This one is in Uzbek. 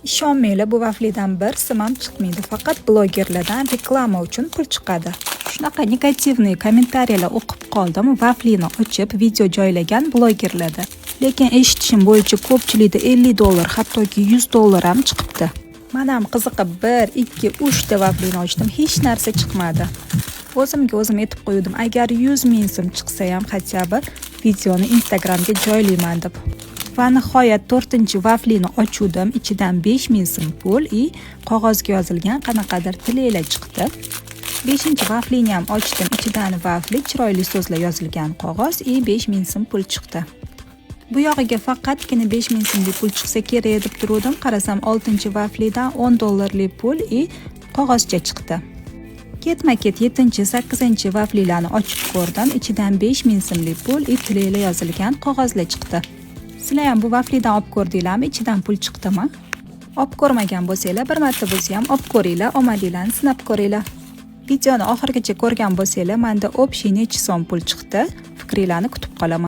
Ishonmanglar, bu vaflidan bir sim ham chiqmaydi. Faqat blogerlardan reklama uchun pul chiqadi. Shunaqa negativniy kommentariyalar o'qib qoldim vaflini ochib video joylagan blogerlarda. Lekin eshitishim bo'yicha ko'pchilikda $50, hattoki $100 ham chiqibdi. Men ham qiziqib 1, 2, 3 ta vaflini ochdim, hech narsa chiqmadi. O'zimga o'zim aytib qo'ydim, agar 100 ming so'm chiqsa ham hattoki videoni Instagramga joylayman deb. Va nihoyat 4-vaflini ochuvdim. Ichidan 5000 so'm pul qog'ozga yozilgan qanaqadir tilaklar chiqdi. 5-vaflini ham ochdim. Ichidan vafli chiroyli so'zlar yozilgan qog'oz 5000 so'm pul chiqdi. Bu yog'iga faqatgina 5000 so'mlik pul chiqsa kerak deb turdim. Qarasam 6-vaflidan $10 pul qog'ozcha chiqdi. Ketma-ket 7-8-vaflilarni ochib ko'rdim. Ichidan 5000 so'mlik pul tilaklar yozilgan qog'ozlar chiqdi. Sizlar ham bu vaflidan olib ko'rdinglarmi? Ichidan pul chiqdimi? Olib ko'rmagan bo'lsanglar, bir marta bo'lsa ham olib ko'ringlar, omadinglarni sinab ko'ringlar. Videoni oxirigacha ko'rgan bo'lsanglar, menda общий necha so'm pul chiqdi? Fikringlarni kutib qolaman.